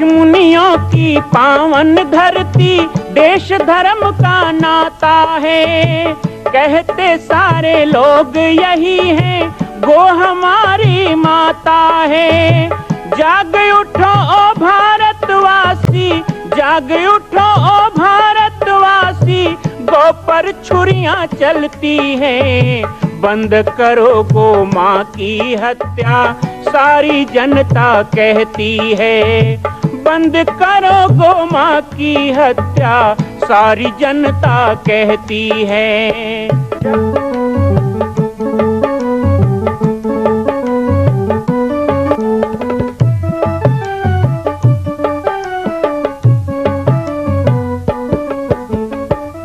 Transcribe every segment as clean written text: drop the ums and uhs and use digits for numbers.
ऋषि मुनियों की पावन धरती, देश धर्म का नाता है। कहते सारे लोग यही हैं, गो हमारी माता है। जाग उठो ओ भारतवासी, जाग उठो ओ भारतवासी, गो पर छुरियां चलती हैं। बंद करो गो माँ की हत्या, सारी जनता कहती है। बंद करो गो माँ की हत्या, सारी जनता कहती है।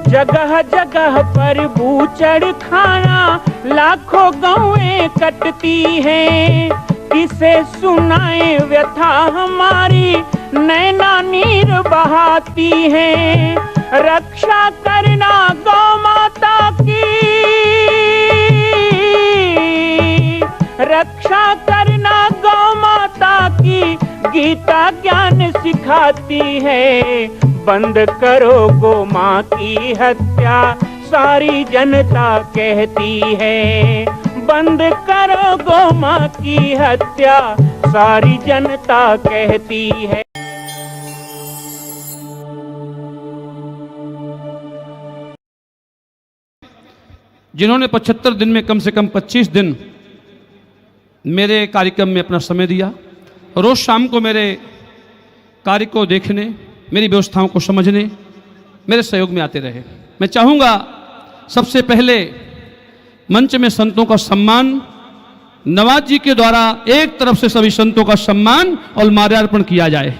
जगह जगह पर बूचड़ खाना, लाखों गौएं कटती हैं। किसे सुनाए व्यथा हमारी, नैना नीर बहाती हैं। रक्षा करना गौ माता की, रक्षा करना गौ माता की, गीता ज्ञान सिखाती है। बंद करो गो माँ की हत्या, सारी जनता कहती है। बंद करो गो माँ की हत्या, सारी जनता कहती है। जिन्होंने 75 दिन में कम से कम 25 दिन मेरे कार्यक्रम में अपना समय दिया, रोज शाम को मेरे कार्य को देखने, मेरी व्यवस्थाओं को समझने मेरे सहयोग में आते रहे। मैं चाहूँगा सबसे पहले मंच में संतों का सम्मान, नवाज जी के द्वारा एक तरफ से सभी संतों का सम्मान और माल्यार्पण किया जाए।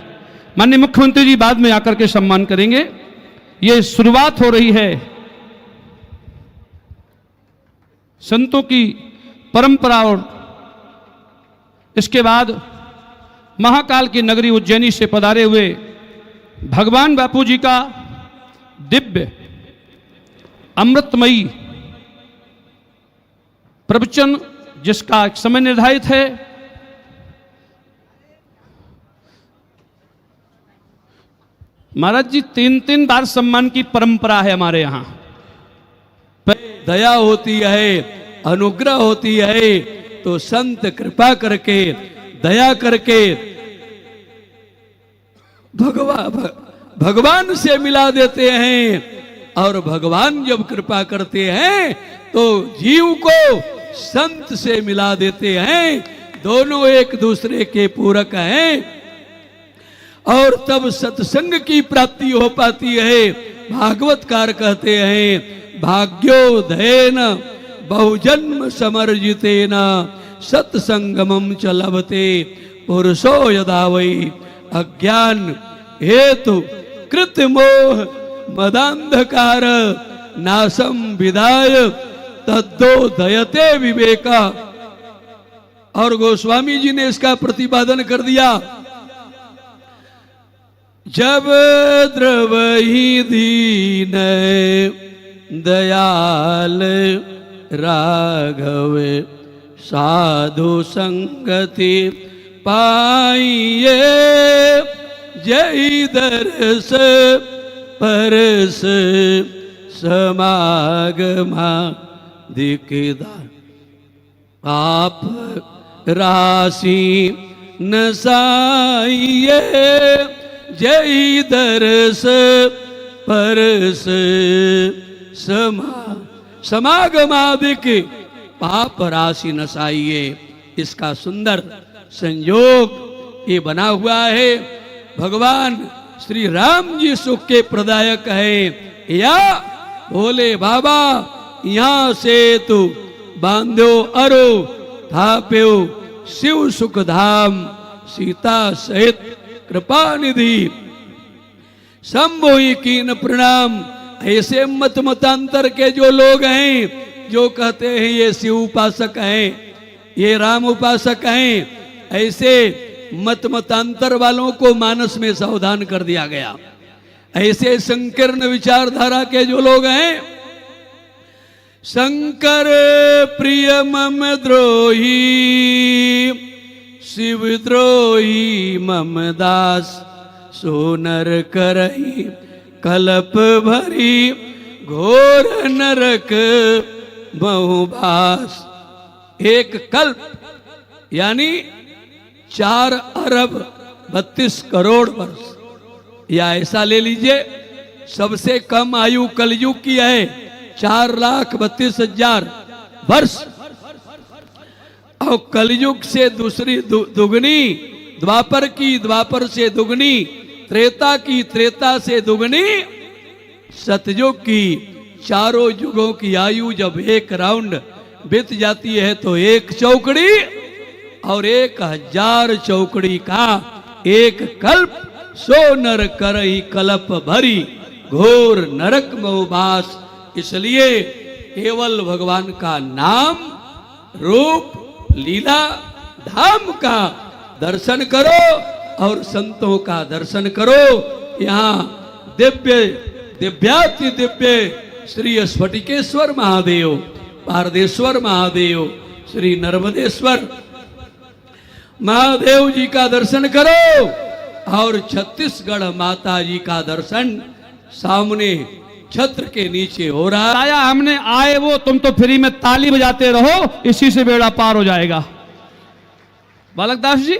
माननीय मुख्यमंत्री जी बाद में आकर के सम्मान करेंगे। ये शुरुआत हो रही है संतों की परंपरा, और इसके बाद महाकाल की नगरी उज्जैनी से पधारे हुए भगवान बापू जी का दिव्य अमृतमयी प्रवचन, जिसका एक समय निर्धारित है। महाराज जी 3-3 बार सम्मान की परंपरा है हमारे यहां। दया होती है, अनुग्रह होती है, तो संत कृपा करके, दया करके भगवान से मिला देते हैं। और भगवान जब कृपा करते हैं तो जीव को संत से मिला देते हैं। दोनों एक दूसरे के पूरक हैं और तब सत्संग की प्राप्ति हो पाती है। भागवतकार कहते हैं, भाग्योदयेन बहुजन्म समर्जितेन सत्संगमं च लभते पुरुषो यदा वै अज्ञान हेतु कृत मोह मदांधकार नासम विदाय तद्दो दयते विवेका। और गोस्वामी जी ने इसका प्रतिपादन कर दिया। जब द्रवही दीन दयाल राघव साधु संगति पाइये, जय दरस परस समागमा दिखदार। आप राशि नसाइये, जय दरस परस समागमादिक पाप राशि नसाइये। इसका सुंदर संयोग ये बना हुआ है। भगवान श्री राम जी सुख के प्रदायक है। या बोले बाबा यहाँ से तू बांधो अरो थाप्यो शिव सुख धाम, सीता सहित कृपा निधि संभोई कीन प्रणाम। ऐसे मत मतांतर के जो लोग हैं, जो कहते हैं ये शिव उपासक हैं, ये राम उपासक हैं, ऐसे मत मतांतर वालों को मानस में सावधान कर दिया गया। ऐसे संकीर्ण विचारधारा के जो लोग हैं, शंकर प्रिय मम द्रोही शिव द्रोही मम दास, सोनर करही कल्प भरी घोर नरक बहुभास। एक कल्प यानी 4 अरब 32 करोड़ वर्ष, या ऐसा ले लीजिए सबसे कम आयु कलयुग की है 4,32,000 वर्ष, और कलयुग से दूसरी दुगनी द्वापर की, द्वापर से दुगनी त्रेता की, त्रेता से दुगनी सतयुग की। चारों युगों की आयु जब एक राउंड बीत जाती है तो एक चौकड़ी, और 1000 चौकड़ी का एक कल्प। सो नर करही कल्प भरी घोर नरक बहुभास। इसलिए केवल भगवान का नाम, रूप, लीला, धाम का दर्शन करो और संतों का दर्शन करो। यहाँ दिव्य दिव्याति दिव्य श्री स्फटिकेश्वर महादेव, पारदेश्वर महादेव, श्री नर्मदेश्वर महादेव जी का दर्शन करो, और छत्तीसगढ़ माता जी का दर्शन सामने छत्र के नीचे हो रहा है। आया हमने, आए वो, तुम तो फ्री में ताली बजाते रहो, इसी से बेड़ा पार हो जाएगा। बालकदास जी,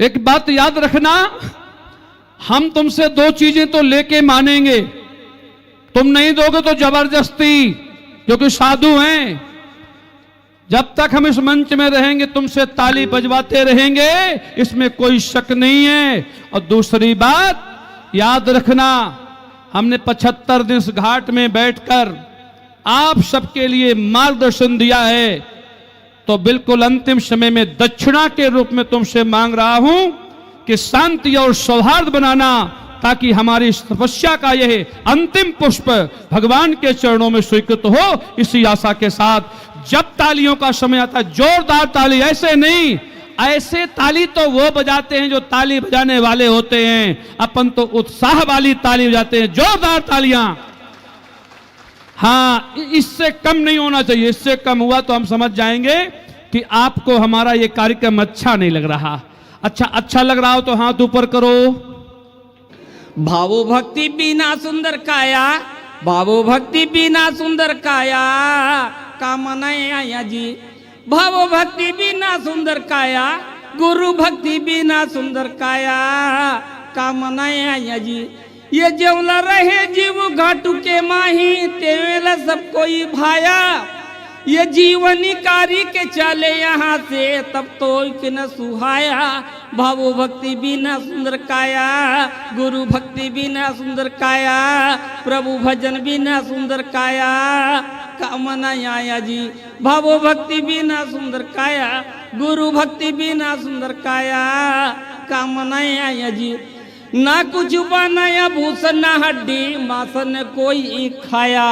एक बात याद रखना, हम तुमसे 2 चीजें तो लेके मानेंगे, तुम नहीं दोगे तो जबरदस्ती, क्योंकि साधु हैं। जब तक हम इस मंच में रहेंगे तुमसे ताली बजवाते रहेंगे, इसमें कोई शक नहीं है। और दूसरी बात याद रखना, हमने 75 दिन इस घाट में बैठकर आप सबके लिए मार्गदर्शन दिया है, तो बिल्कुल अंतिम समय में दक्षिणा के रूप में तुमसे मांग रहा हूं कि शांति और सौहार्द बनाना, ताकि हमारी तपस्या का यह अंतिम पुष्प भगवान के चरणों में स्वीकृत हो। इसी आशा के साथ जब तालियों का समय आता है, जोरदार ताली, ऐसे नहीं, ऐसे ताली तो वो बजाते हैं जो ताली बजाने वाले होते हैं, अपन तो उत्साह वाली ताली बजाते हैं, जोरदार तालियां। हाँ, इससे कम नहीं होना चाहिए, इससे कम हुआ तो हम समझ जाएंगे कि आपको हमारा ये कार्यक्रम अच्छा नहीं लग रहा। अच्छा लग रहा हो तो हाथ ऊपर करो। भावो भक्ति बिना सुंदर काया, भावो भक्ति बिना सुंदर काया, कामनाएं आया जी। भावो भक्ति बिना सुंदर काया, गुरु भक्ति बिना सुंदर काया, कामनाएं आया जी। ये जेवला रहे जीव घाटू के माही, तेवेला सब कोई भाया। ये जीवनी कारी के चले यहाँ से, तब तो कि न सुहाया। भावो भक्ति बिना सुंदर काया, गुरु भक्ति बिना सुंदर काया, प्रभु भजन बिना सुंदर काया, कामना आया जी। भावो भक्ति बिना सुंदर काया, गुरु भक्ति बिना सुंदर काया, कामना आया जी। ना कुछ बनाया भूषण ना हड्डी, मासन कोई खाया।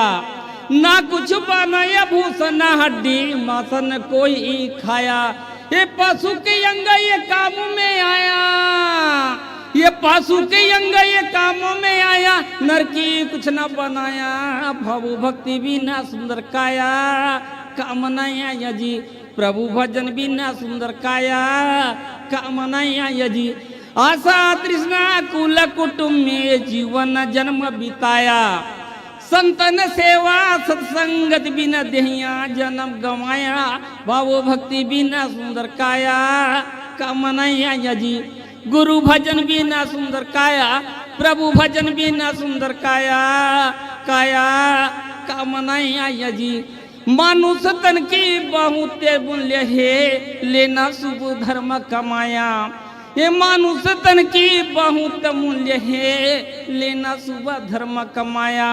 ना कुछ बनाया भूषण ना हड्डी, मासन कोई खाया। ये पशु के अंग ये काम में आया, ये पशु के अंग ये काम में आया, नर की कुछ न बनाया। भावो भक्ति बिना सुंदर काया, कामना आया जी। प्रभु भजन बिना सुंदर काया, कामना आया जी। आशा तृष्णा कुल कुटुंब में जीवन जन्म बिताया। संतन सेवा सत्संगत बिना देहिया जन्म गवाया। भावो भक्ति बिना सुंदर काया, कामना आया जी। गुरु भजन बिना सुंदर काया, प्रभु भजन बिना सुंदर काया, काया कामना आया जी। मानुष तन की बहुत मूल्य है, लेना शुभ धर्म कमाया। ये मानुष तन की बहुत मूल्य है, लेना शुभ धर्म कमाया।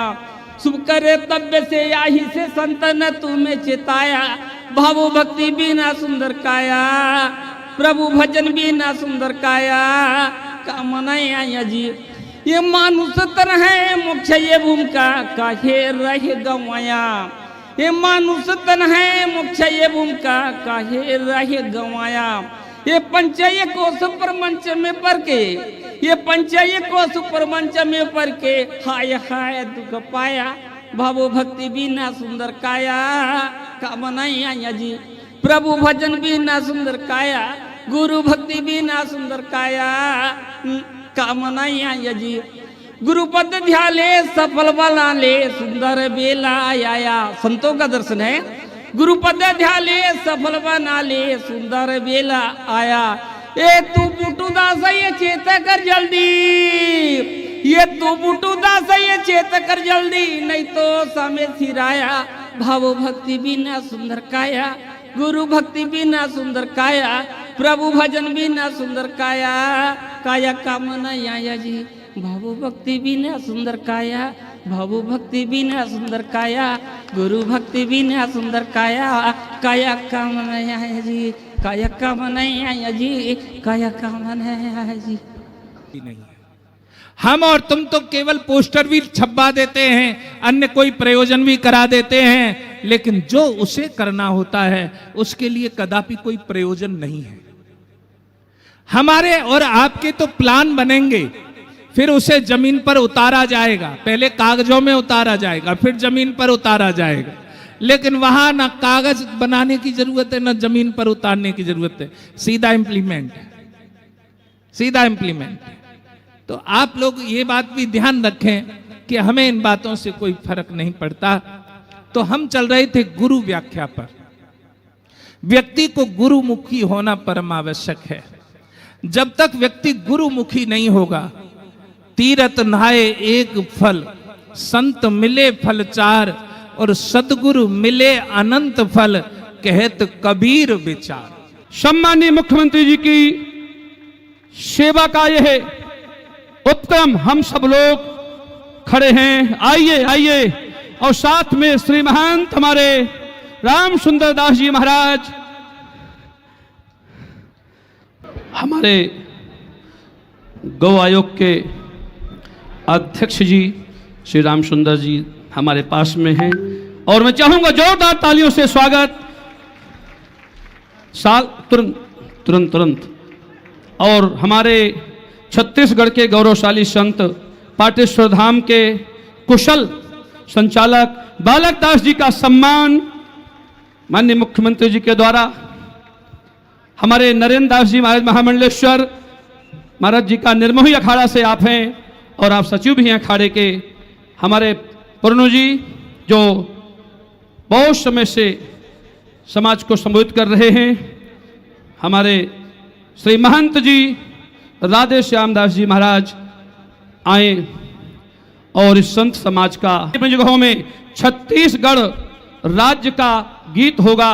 शुभ करे तब्य से आही से संतन तुम्हें चिताया। भावो भक्ति बिना सुंदर काया, प्रभु भजन बिना सुंदर काया, कामना आया जी। ये मानुष तन है मोक्ष ये भूमिका, काहे रहे गवाया। ये मानुष तन है मोक्ष ये भूमिका, काहे रहे गवाया। ये पंचय कोश पर मंच में पर के, ये पंचय कोश पर मंच में पर के, हाय हाय दुख पाया। भावो भक्ति बिना सुंदर काया, कामना आया जी। प्रभु भजन बिना सुंदर काया, गुरु भक्ति बिना सुंदर काया, कामनाएं आया जी। गुरुपद ध्याले सफल बना ले सुंदर बेला आया। संतों का दर्शन है। गुरुपद ध्याले सफल बना ले सुंदर बेला आया। ए तू बुटू दास ये चेत कर जल्दी, ये तू बुटू दास ये चेत कर जल्दी, नहीं तो समय सिराया। भाव भक्ति बिना सुंदर काया, गुरु भक्ति बिना सुंदर काया, प्रभु भजन बिना सुंदर काया, काया कामना आया जी। भाव भक्ति बिना सुंदर काया, भाव भक्ति बिना सुंदर काया, गुरु भक्ति बिना सुंदर काया, काया कामना आया जी, काया कामना आया जी, काया कामना आया जी। नहीं, हम और तुम तो केवल पोस्टर भी छपवा देते हैं, अन्य कोई प्रयोजन भी करा देते हैं, लेकिन जो उसे करना होता है उसके लिए कदापि कोई प्रयोजन नहीं है। हमारे और आपके तो प्लान बनेंगे, फिर उसे जमीन पर उतारा जाएगा। पहले कागजों में उतारा जाएगा, फिर जमीन पर उतारा जाएगा, लेकिन वहां ना कागज बनाने की जरूरत है, ना जमीन पर उतारने की जरूरत है, सीधा इम्प्लीमेंट, सीधा इम्प्लीमेंट। तो आप लोग ये बात भी ध्यान रखें कि हमें इन बातों से कोई फर्क नहीं पड़ता। तो हम चल रहे थे गुरु व्याख्या पर। व्यक्ति को गुरुमुखी होना परम आवश्यक है। जब तक व्यक्ति गुरुमुखी नहीं होगा, तीरथ नहाए एक फल, संत मिले फल चार, और सदगुरु मिले अनंत फल, कहत कबीर विचार। सम्माननीय मुख्यमंत्री जी की सेवा का यह उपक्रम हम सब लोग खड़े हैं। आइए आइए, और साथ में श्री महंत हमारे राम सुंदर दास जी महाराज, हमारे गौ आयोग के अध्यक्ष जी श्री राम सुंदर जी हमारे पास में हैं, और मैं चाहूंगा जोरदार तालियों से स्वागत। तुरंत और हमारे छत्तीसगढ़ के गौरवशाली संत पाटेश्वर धाम के कुशल संचालक बालक दास जी का सम्मान माननीय मुख्यमंत्री जी के द्वारा, हमारे नरेंद्र दास जी महाराज महामंडलेश्वर महाराज जी का निर्मोही अखाड़ा से आप हैं, और आप सचिव भी हैं अखाड़े के। हमारे पुरनु जी जो बहुत समय से समाज को संबोधित कर रहे हैं, हमारे श्री महंत जी राधे श्याम दास जी महाराज आए, और इस संत समाज का जगहों में छत्तीसगढ़ राज्य का गीत होगा।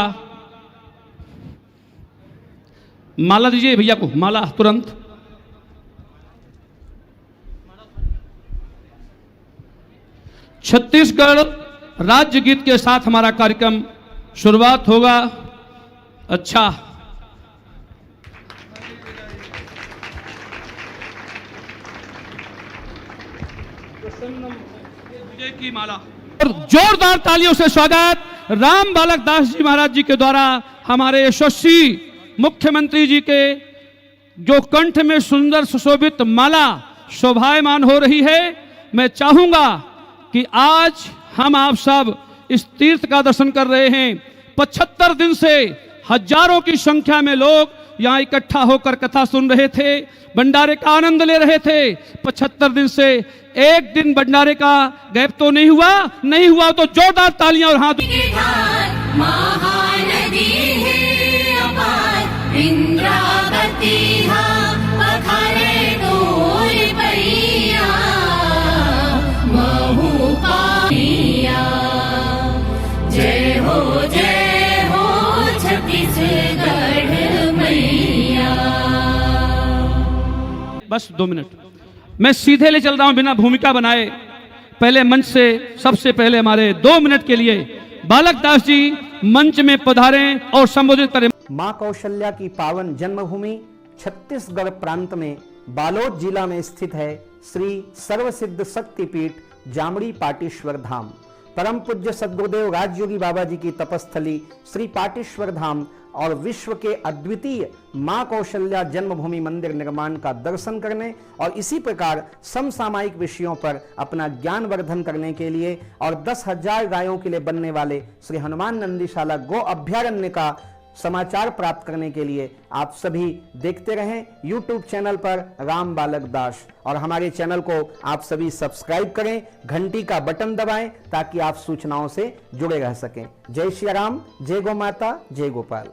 माला दीजिए भैया को, माला तुरंत। छत्तीसगढ़ राज्य गीत के साथ हमारा कार्यक्रम शुरुआत होगा। अच्छा, की माला, और जोरदार तालियों से स्वागत राम बालक दास जी महाराज जी के द्वारा हमारे यशस्वी मुख्यमंत्री जी के जो कंठ में सुंदर सुशोभित माला शोभायमान हो रही है। मैं चाहूंगा कि आज हम आप सब इस तीर्थ का दर्शन कर रहे हैं। 75 दिन से हजारों की संख्या में लोग यहाँ इकट्ठा होकर कथा सुन रहे थे, भंडारे का आनंद ले रहे थे। 75 दिन से एक दिन भंडारे का गैप तो नहीं हुआ, नहीं हुआ तो जोरदार तालियां और हाथ। महानदी है अपार, इंद्रावती पखारे डोर पैया, महू पानिया। जय हो छत्तीसगढ़ मैया। बस 2 मिनट मैं सीधे ले चल रहा हूं बिना भूमिका बनाए। पहले मंच से सबसे पहले हमारे 2 मिनट के लिए बालक दास जी मंच में पधारें और संबोधित करें। मां कौशल्या की पावन जन्मभूमि छत्तीसगढ़ प्रांत में बालोद जिला में स्थित है श्री सर्वसिद्ध शक्तिपीठ जामड़ी पाटेश्वर धाम। परम पूज्य सद्गुरुदेव राजयोगी बाबा जी की तपस्थली श्री पाटेश्वर धाम और विश्व के अद्वितीय मां कौशल्या जन्मभूमि मंदिर निर्माण का दर्शन करने और इसी प्रकार समसामयिक विषयों पर अपना ज्ञान वर्धन करने के लिए और 10,000 गायों के लिए बनने वाले श्री हनुमान नंदीशाला गो अभ्यारण्य का समाचार प्राप्त करने के लिए आप सभी देखते रहें YouTube चैनल पर राम बालक दास, और हमारे चैनल को आप सभी सब्सक्राइब करें, घंटी का बटन दबाएं ताकि आप सूचनाओं से जुड़े रह सकें। जय श्री राम, जय गौ माता, जय गोपाल।